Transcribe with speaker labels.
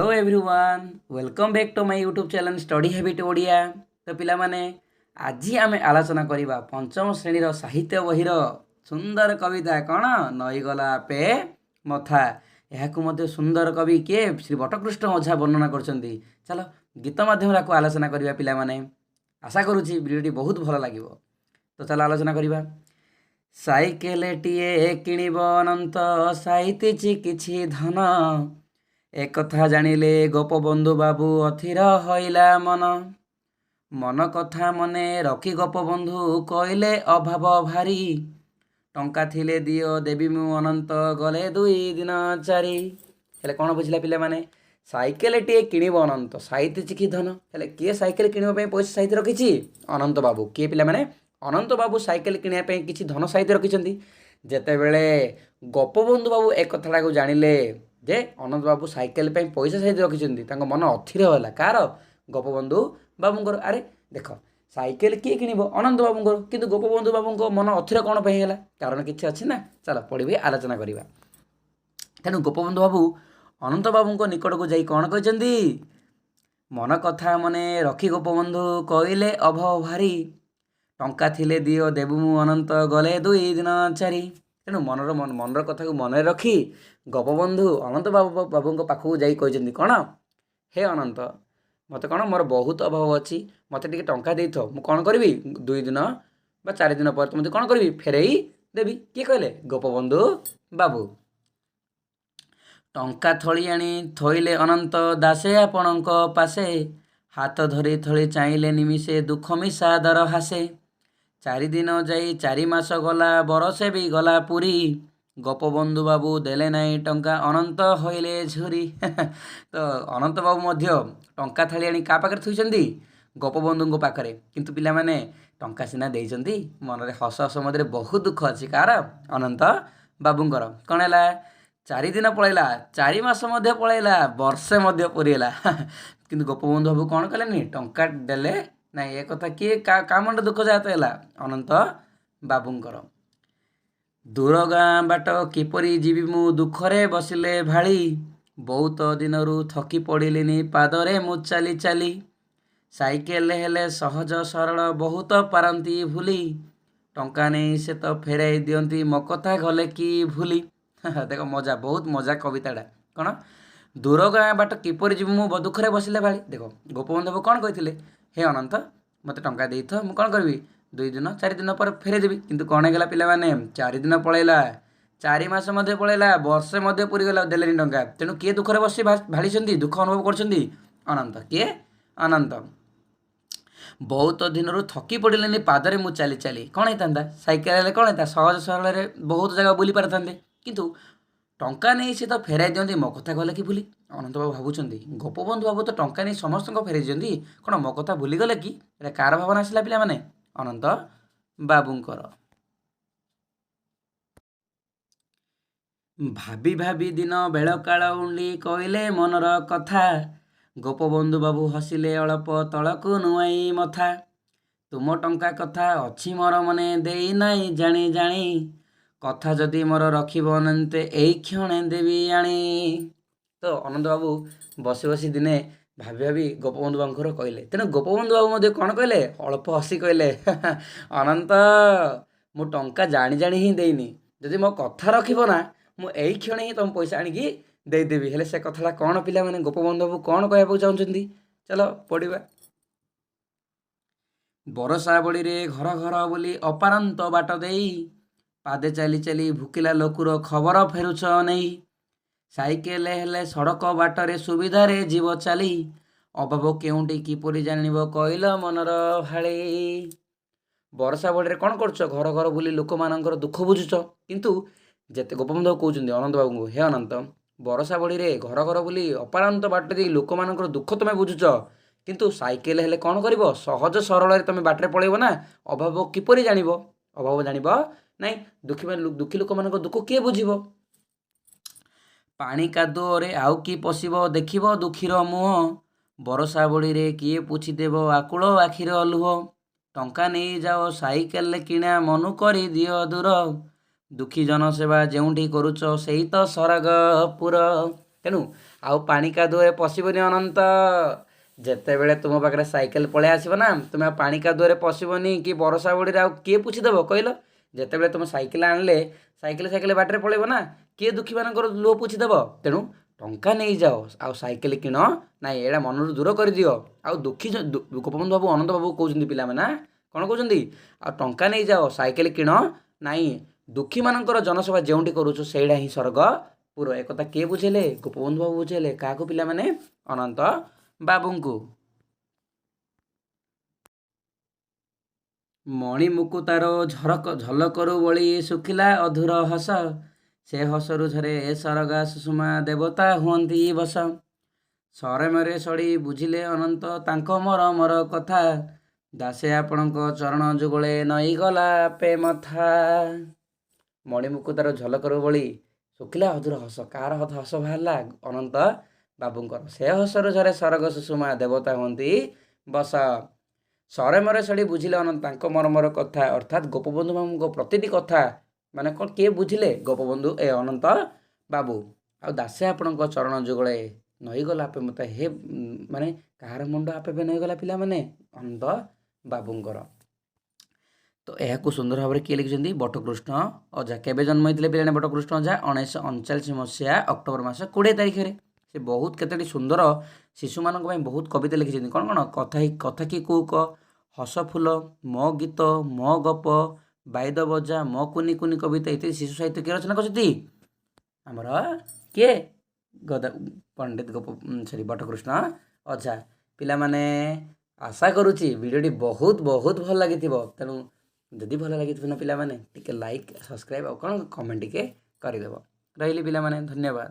Speaker 1: Hello everyone welcome back to my YouTube channel study habit Odia. तो पिला माने आज आम आलोचना करवा पंचम श्रेणीर साहित्य बहिर सुंदर कविता कौन नईगला पे मथा। यह सुंदर कवि किए श्री बटकृष्ण ओझा वर्णना कर। चलो गीत माध्यम आलोचना करवा पिला माने। आशा करुँची भिडियोटी बहुत भल लगे। तो चलो आलोचना करवा। साइकेल टीए किणिब अनंत साइतिछि किछि धन एक कथा जानिले गोपबंधु बाबू अथिर हईला मन मन कथा मने रखी गोपबंधु कहले अभाव भारी टंका थिले दियो देवी मु अनंत गले दुई दिन चारि। हेले कौन बुझिला पिला माने साइकेल टीए किणिब अनंत साइति चिकी धन हेले किए साइकेल किणिबा पई पैसा साइति रखिछि अनंत बाबू। किए पिला माने अनंत बाबू साइकेल किणिबा पई किछि धन साइति रखिछंती। जेतेबेले गोपबंधु बाबू एक कथाटा को जानिले जे अनंत बाबू साइकेल पे पैसा सहित रखिंट मन अथिर है कार गोपबंधु बाबूंर। अरे देख साइकेल किए किणव अनंत बाबूंर किंतु गोपबंधु बाबू मन अथिर कौन पे है कारण किसी अच्छी ना। चल पढ़ी आलोचना करवा। तेणु गोपबंधु बाबू अनंत बाबू निकट को जाई कौन कहते मन कथा मने रखी गोपबंधु कहले अभाव भारी टंका थिले दियो देबु मु अनंत गले दुई दिन चारि। तेणु मनर कथा को मन रखी गोपबंधु अनंत बाबू पाखक जाई कहते कौन हे अनंत मत कौन मोर बहुत अभाव अच्छी मत टे टंका दे थो मु कौन करी दुई दिन बा 4 दिन पर तुम कौन करी फेरई देवी। किए कहले गोपबंधु बाबू। टंका थली आनी थोइले अनंत दासे आपणक पासे हाथ धरी थली चाहिले निमिषे दुख मिशा दर हासे 4 दिन जाई 4 मास गला बरसे भी गला पुरी गोपबंधु बाबू देले नाई टंका अनंत हईले झुरी। तो अनंत बाबू मध्य टंका थाली आनी का पाखरे थुइछंती गोपबंधु पाखरे किंतु पिला माने टंका सिना देइछंती मनरे हस हस मधे बहुत दुख अच्छी कार अनंत बाबूंकर। कौन है 4 दिन पलैला 4 मास मध्य पलैला वर्षे मध्य पुरीला किंतु गोपबंधु बाबू कौन कलेनी टंका देले ना। ये कथा किए का मन दुख जात है अनंत बाबूंकर। दूर गाँ बाट किपरि जीवी मु दुखरे बसिले भाड़ी बहुत दिनरू थकी पड़िलिनी पादरे मु चाली चाली साइकेल हेले सहज सरल बहुत पारती भूली टंका नहीं से तो फेराई दियंती मो कथा गले कि भूली। देख मजा बहुत मजा कविताटा कौन दूर गाँ बाट किपरि जीवी मु दुखरे बसिले भाड़ी। देख गोपबंधु कौन कहते हे अनंत मत टंका दे थो मु कौन करी 2 दिन 4 दिन पर फेरे देवी किंतु कौन है पिला माने 4 दिन पलैला 4 मास मध्य पलैला वर्षे मध्य पूरी गला देलेनी टंका। तेणु किए दुखरे बसी भाड़ी दुख अनुभव कर अनंत किए अनंत बहुत दिनरू थकी पड़िलेनी पादरे मु चाली चाली कौन होता साइकेल कौन होता सहज सरल बहुत जगह बुली पारि था किंतु टंका नहीं सी तो फेराई दियंती मो कथा गले कि भूली। अनंत बाबू भावुंट गोपबंधु बाबू तो टंका नहीं समस्त फेराई दियंती कौन मो कथा भूलीगले कि कार भावना आसला पिला माने अनंत बाबूंकर। भाभी भाभी दिन बेल काल उंडी कहले मनर कथा गोपबंधु बाबू हसिले अल्प तलकू नुआई मथा तुम टंका कथा अच्छी मोर मने देई नाई जानी जानी कथा जदि मोर रखिब अनंते एई क्षणे देवी आनी। तो अनंत बाबू बसी बसी दिने भाभी भाभी गोपबंधु बाबूर कहले। तेणु गोपबंधु बाबू मध्य कौन कहले अल्प हसी कहले अनंत मु टंका जानी जानी ही देनी जदि मो कथा रखिब ना मु एई क्षण ही तुम पैसा आनिकी देदेवी। हेले से कथाटा कौन पिला माने गोपबंधु बाबू कौन कहबा चाहते चलो पढ़ा। बरसा बड़ी रे घर घर बोली अपारंत बाट देई पादे चाली चाली भुकिला लोकुर खबर फेरुछ नहीं साइकेल हेले सड़क बाटरे सुविधा रे जीव चली अभाव केउंटी किपरि जानिब कहल मनर भाड़ी। बरसा बड़ी कौन कर घर घर बुली लोक मानकर दुख बुझुच किंतु जेते गोपबंधु कहते अनंत बाबू को हे अनंत बरसा बड़ी रे घर घर बुली अपारंत बाट दे लोक मानकर दुख तुम्हें बुझुच किंतु साइकेल हेले कौन कर सहज सरल तुम बाटर पलैब ना अभाव किपरि जानिब अभाव जानिब नहीं दुखी लोक मान दुख किए बुझिब पानी कादुअरे आउ कि पशिब देखिब दुखीर मुह बरसा बड़ी रे किए पुछिदेव आकुल आखिर लुह टंका नहीं जाओ साइकेल किणा मनु करी दियो दूर दुखी जनसेवा जेउठी करुच सेई तो सरगपुर। ତେଣୁ ଆଉ ପାଣି କାଦୁଅରେ ପଶିବନି ଅନନ୍ତ। ଯେତେବେଳେ ତୁମ ପାଖରେ ସାଇକେଲ ପଳେଇ ଆସିବ ନା, ତୁମେ ଆଉ ପାଣି କାଦୁଅରେ ପଶିବନି କି ବର୍ଷା ବଡ଼ିରେ ଆଉ କିଏ ପୋଛିଦେବ କହିଲ? ଯେତେବେଳେ ତୁମ ସାଇକେଲ ଆଣିଲେ ସାଇକେଲ ବାଟରେ ପଳେଇବ ନା, କିଏ ଦୁଃଖୀମାନଙ୍କର ଲୁହ ପୋଛିଦେବ? ତେଣୁ ଟଙ୍କା ନେଇଯାଅ ଆଉ ସାଇକେଲ କିଣ ନାଇଁ, ଏଇଟା ମନରୁ ଦୂର କରିଦିଅ। ଆଉ ଗୋପବନ୍ଧୁ ବାବୁ ଅନନ୍ତ ବାବୁ କହୁଛନ୍ତି ପିଲାମାନେ, କ'ଣ କହୁଛନ୍ତି? ଆଉ ଟଙ୍କା ନେଇଯାଅ ସାଇକେଲ କିଣ ନାଇଁ, ଦୁଃଖୀମାନଙ୍କର ଜନସେବା ଯେଉଁଠି କରୁଛୁ ସେଇଟା ହିଁ ସ୍ୱର୍ଗ ପୁର। ଏକଥା କିଏ ବୁଝେଇଲେ? ଗୋପବନ୍ଧୁ ବାବୁ ବୁଝେଇଲେ। କାହାକୁ ପିଲାମାନେ? ଅନନ୍ତ ବାବୁଙ୍କୁ। ମଣିମୁକୁତାର ଝଲକରୁ ବଳି ଶୁଖିଲା ଅଧୁର ହସ, ସେ ହସରୁ ଝରେ ସରଗା ସୁଷମା ଦେବତା ହୁଅନ୍ତି ବସ। ସରମରେ ସଡ଼ି ବୁଝିଲେ ଅନନ୍ତ ତାଙ୍କ ମରମର କଥା, ଦାସେ ଆପଣଙ୍କ ଚରଣ ଯୁଗଳେ ନଈଗଲା ଆପେ ମଥା। ମଣିମୁକୁତାର ଝଲକରୁ ବଳି ଶୁଖିଲା ଅଧୁର ହସ, କାହାର ହସ ବାହାରିଲା? ଅନନ୍ତ ବାବୁଙ୍କର। ସେ ହସରୁ ଝରେ ସରଗ ସୁଷମା ଦେବତା ହୁଅନ୍ତି ବସ। ସରମରେ ସଡ଼ି ବୁଝିଲେ ଅନନ୍ତ ତାଙ୍କ ମରମର କଥା, ଅର୍ଥାତ୍ ଗୋପବନ୍ଧୁ ବାବୁଙ୍କ ପ୍ରତିଟି କଥା ମାନେ କ'ଣ କିଏ ବୁଝିଲେ? ଗୋପବନ୍ଧୁ ଅନନ୍ତ ବାବୁ। ଆଉ ଦାସେ ଆପଣଙ୍କ ଚରଣ ଯୁଗଳେ ନଈଗଲା ଆପେ ମଥା, ହେ ମାନେ କାହାର ମୁଣ୍ଡ ଆପେ ଆପେ ନଈଗଲା ପିଲାମାନେ? ଅନନ୍ତ ବାବୁଙ୍କର। ତ ଏହାକୁ ସୁନ୍ଦର ଭାବରେ କିଏ ଲେଖିଛନ୍ତି? ବଟକୃଷ୍ଣ ଅଜା। କେବେ ଜନ୍ମ ହୋଇଥିଲେ ପିଲାମାନେ ବଟକୃଷ୍ଣ ଅଜା? 1939 ମସିହା ଅକ୍ଟୋବର ମାସ 20 ତାରିଖରେ। ସେ ବହୁତ କେତୋଟି ସୁନ୍ଦର ଶିଶୁମାନଙ୍କ ପାଇଁ ବହୁତ କବିତା ଲେଖିଛନ୍ତି। କ'ଣ କ'ଣ? କଥା କି କୁକ, ହସ ଫୁଲ, ମୋ ଗୀତ, ମୋ ଗପ, ବାଇଦ ବଜା, ମୋ କୁନି କୁନି କବିତା ଇତ୍ୟାଦି ଶିଶୁ ସାହିତ୍ୟ କିଏ ରଚନା କରିଛନ୍ତି? ଆମର କିଏ? ପଣ୍ଡିତ ବଟକୃଷ୍ଣ ଅଜା। ପିଲାମାନେ ଆଶା କରୁଛି ଭିଡ଼ିଓଟି ବହୁତ ବହୁତ ଭଲ ଲାଗିଥିବ। ତେଣୁ ଯଦି ଭଲ ଲାଗିଥିବ ନା ପିଲାମାନେ, ଟିକେ ଲାଇକ୍, ସବସ୍କ୍ରାଇବ୍ ଆଉ କ'ଣ କମେଣ୍ଟ ଟିକେ କରିଦେବ। ରହିଲି ପିଲାମାନେ, ଧନ୍ୟବାଦ।